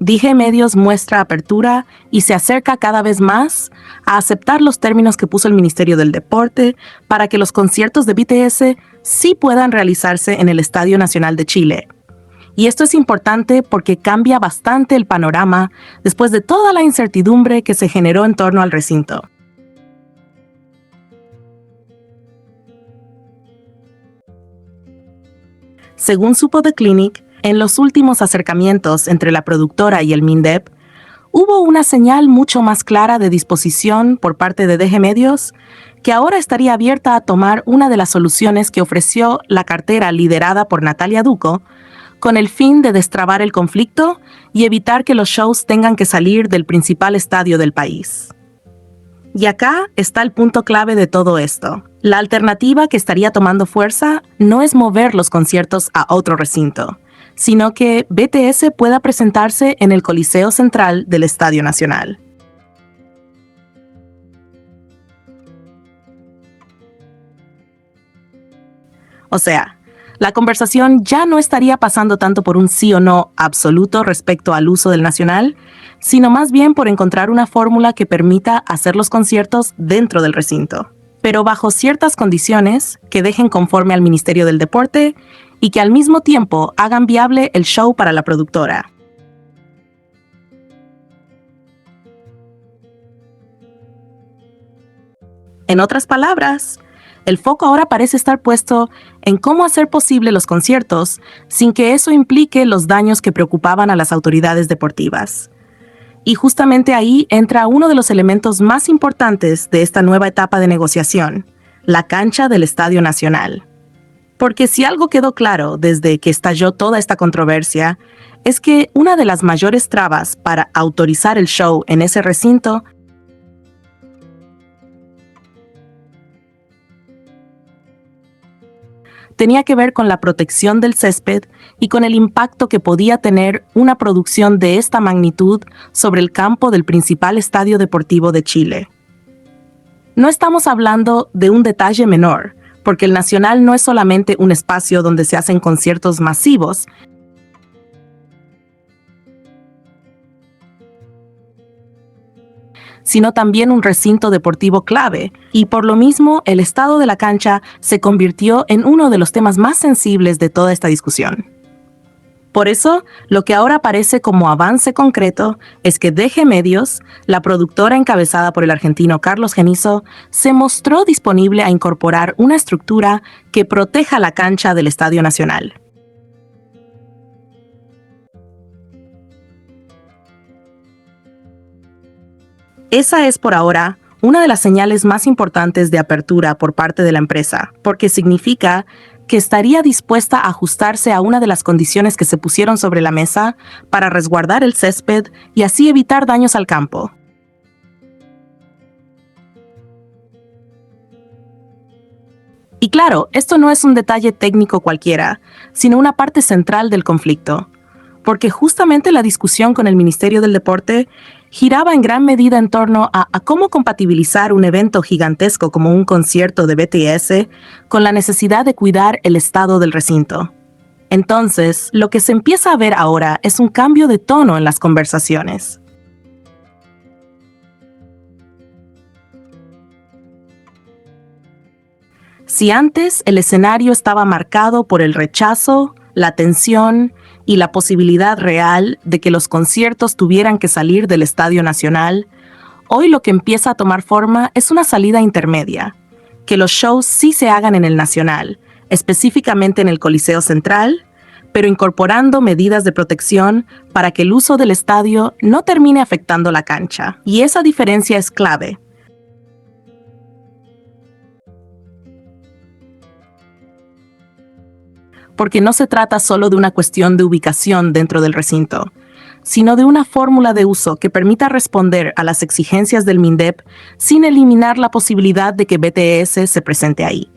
Dije Medios muestra apertura y se acerca cada vez más a aceptar los términos que puso el Ministerio del Deporte para que los conciertos de BTS sí puedan realizarse en el Estadio Nacional de Chile. Y esto es importante porque cambia bastante el panorama después de toda la incertidumbre que se generó en torno al recinto. Según supo The Clinic, en los últimos acercamientos entre la productora y el MINDEP, hubo una señal mucho más clara de disposición por parte de DG Medios, que ahora estaría abierta a tomar una de las soluciones que ofreció la cartera liderada por Natalia Duco, con el fin de destrabar el conflicto y evitar que los shows tengan que salir del principal estadio del país. Y acá está el punto clave de todo esto. La alternativa que estaría tomando fuerza no es mover los conciertos a otro recinto, sino que BTS pueda presentarse en el Coliseo Central del Estadio Nacional. O sea, la conversación ya no estaría pasando tanto por un sí o no absoluto respecto al uso del Nacional, sino más bien por encontrar una fórmula que permita hacer los conciertos dentro del recinto, pero bajo ciertas condiciones que dejen conforme al Ministerio del Deporte y que al mismo tiempo hagan viable el show para la productora. En otras palabras, el foco ahora parece estar puesto en cómo hacer posible los conciertos sin que eso implique los daños que preocupaban a las autoridades deportivas. Y justamente ahí entra uno de los elementos más importantes de esta nueva etapa de negociación, la cancha del Estadio Nacional. Porque si algo quedó claro desde que estalló toda esta controversia, es que una de las mayores trabas para autorizar el show en ese recinto tenía que ver con la protección del césped y con el impacto que podía tener una producción de esta magnitud sobre el campo del principal estadio deportivo de Chile. No estamos hablando de un detalle menor, porque el Nacional no es solamente un espacio donde se hacen conciertos masivos, sino también un recinto deportivo clave, y por lo mismo el estado de la cancha se convirtió en uno de los temas más sensibles de toda esta discusión. Por eso, lo que ahora parece como avance concreto es que DG Medios, la productora encabezada por el argentino Carlos Genizo, se mostró disponible a incorporar una estructura que proteja la cancha del Estadio Nacional. Esa es por ahora una de las señales más importantes de apertura por parte de la empresa, porque significa que estaría dispuesta a ajustarse a una de las condiciones que se pusieron sobre la mesa para resguardar el césped y así evitar daños al campo. Y claro, esto no es un detalle técnico cualquiera, sino una parte central del conflicto, porque justamente la discusión con el Ministerio del Deporte giraba en gran medida en torno a cómo compatibilizar un evento gigantesco como un concierto de BTS con la necesidad de cuidar el estado del recinto. Entonces, lo que se empieza a ver ahora es un cambio de tono en las conversaciones. Si antes el escenario estaba marcado por el rechazo, la tensión y la posibilidad real de que los conciertos tuvieran que salir del Estadio Nacional, hoy lo que empieza a tomar forma es una salida intermedia, que los shows sí se hagan en el Nacional, específicamente en el Coliseo Central, pero incorporando medidas de protección para que el uso del estadio no termine afectando la cancha. Y esa diferencia es clave. Porque no se trata solo de una cuestión de ubicación dentro del recinto, sino de una fórmula de uso que permita responder a las exigencias del MINDEP sin eliminar la posibilidad de que BTS se presente ahí.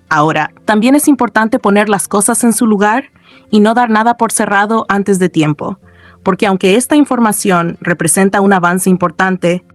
Ahora, también es importante poner las cosas en su lugar y no dar nada por cerrado antes de tiempo, porque aunque esta información representa un avance importante,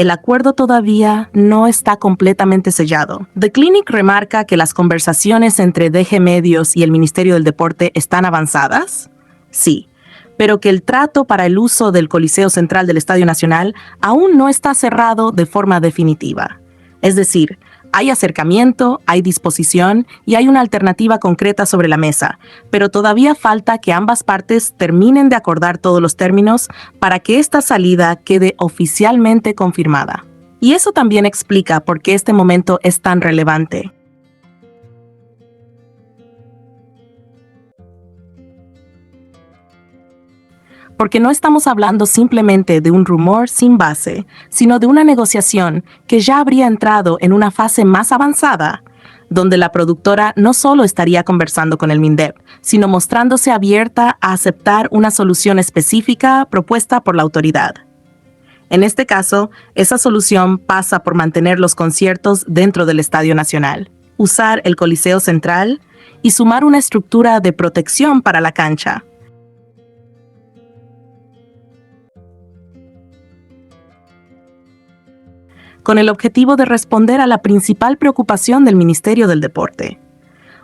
el acuerdo todavía no está completamente sellado. The Clinic remarca que las conversaciones entre DG Medios y el Ministerio del Deporte están avanzadas. Sí, pero que el trato para el uso del Coliseo Central del Estadio Nacional aún no está cerrado de forma definitiva. Es decir, hay acercamiento, hay disposición y hay una alternativa concreta sobre la mesa, pero todavía falta que ambas partes terminen de acordar todos los términos para que esta salida quede oficialmente confirmada. Y eso también explica por qué este momento es tan relevante. Porque no estamos hablando simplemente de un rumor sin base, sino de una negociación que ya habría entrado en una fase más avanzada, donde la productora no solo estaría conversando con el MINDEP, sino mostrándose abierta a aceptar una solución específica propuesta por la autoridad. En este caso, esa solución pasa por mantener los conciertos dentro del Estadio Nacional, usar el Coliseo Central y sumar una estructura de protección para la cancha. Con el objetivo de responder a la principal preocupación del Ministerio del Deporte.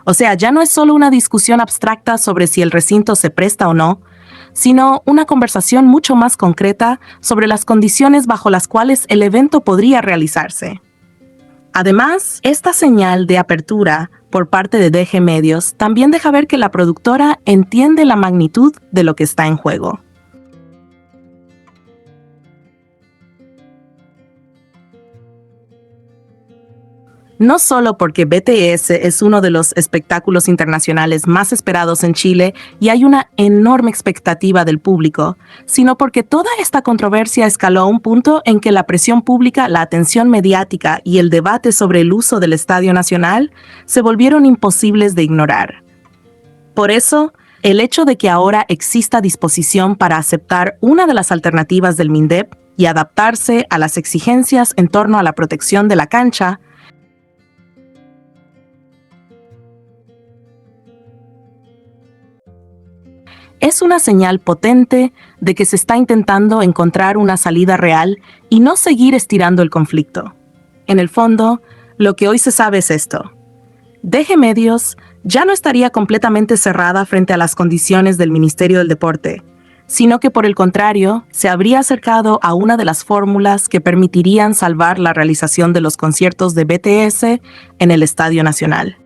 O sea, ya no es solo una discusión abstracta sobre si el recinto se presta o no, sino una conversación mucho más concreta sobre las condiciones bajo las cuales el evento podría realizarse. Además, esta señal de apertura por parte de DG Medios también deja ver que la productora entiende la magnitud de lo que está en juego. No solo porque BTS es uno de los espectáculos internacionales más esperados en Chile y hay una enorme expectativa del público, sino porque toda esta controversia escaló a un punto en que la presión pública, la atención mediática y el debate sobre el uso del Estadio Nacional se volvieron imposibles de ignorar. Por eso, el hecho de que ahora exista disposición para aceptar una de las alternativas del MINDEP y adaptarse a las exigencias en torno a la protección de la cancha es una señal potente de que se está intentando encontrar una salida real y no seguir estirando el conflicto. En el fondo, lo que hoy se sabe es esto. DG Medios ya no estaría completamente cerrada frente a las condiciones del Ministerio del Deporte, sino que por el contrario, se habría acercado a una de las fórmulas que permitirían salvar la realización de los conciertos de BTS en el Estadio Nacional.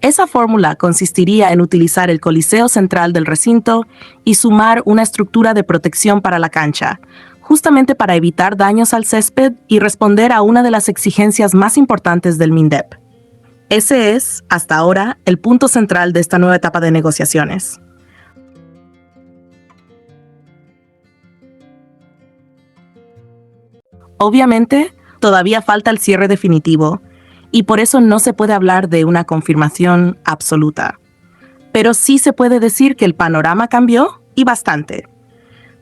Esa fórmula consistiría en utilizar el Coliseo Central del recinto y sumar una estructura de protección para la cancha, justamente para evitar daños al césped y responder a una de las exigencias más importantes del MINDEP. Ese es, hasta ahora, el punto central de esta nueva etapa de negociaciones. Obviamente, todavía falta el cierre definitivo, y por eso no se puede hablar de una confirmación absoluta. Pero sí se puede decir que el panorama cambió, y bastante.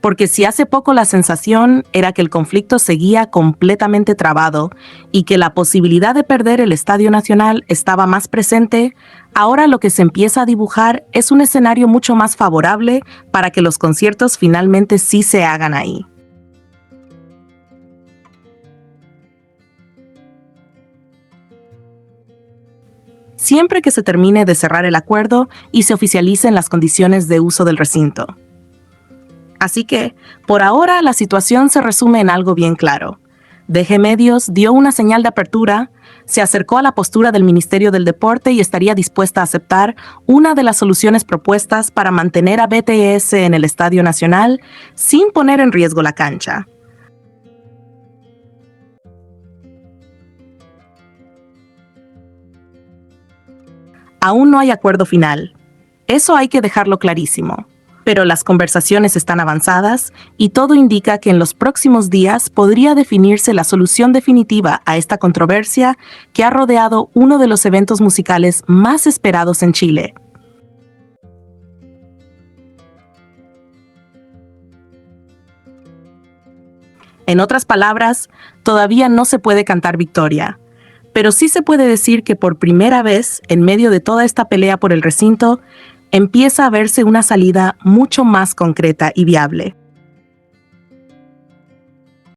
Porque si hace poco la sensación era que el conflicto seguía completamente trabado y que la posibilidad de perder el Estadio Nacional estaba más presente, ahora lo que se empieza a dibujar es un escenario mucho más favorable para que los conciertos finalmente sí se hagan ahí. Siempre que se termine de cerrar el acuerdo y se oficialicen las condiciones de uso del recinto. Así que, por ahora, la situación se resume en algo bien claro. DG Medios dio una señal de apertura, se acercó a la postura del Ministerio del Deporte y estaría dispuesta a aceptar una de las soluciones propuestas para mantener a BTS en el Estadio Nacional sin poner en riesgo la cancha. Aún no hay acuerdo final. Eso hay que dejarlo clarísimo. Pero las conversaciones están avanzadas y todo indica que en los próximos días podría definirse la solución definitiva a esta controversia que ha rodeado uno de los eventos musicales más esperados en Chile. En otras palabras, todavía no se puede cantar victoria. Pero sí se puede decir que por primera vez, en medio de toda esta pelea por el recinto, empieza a verse una salida mucho más concreta y viable.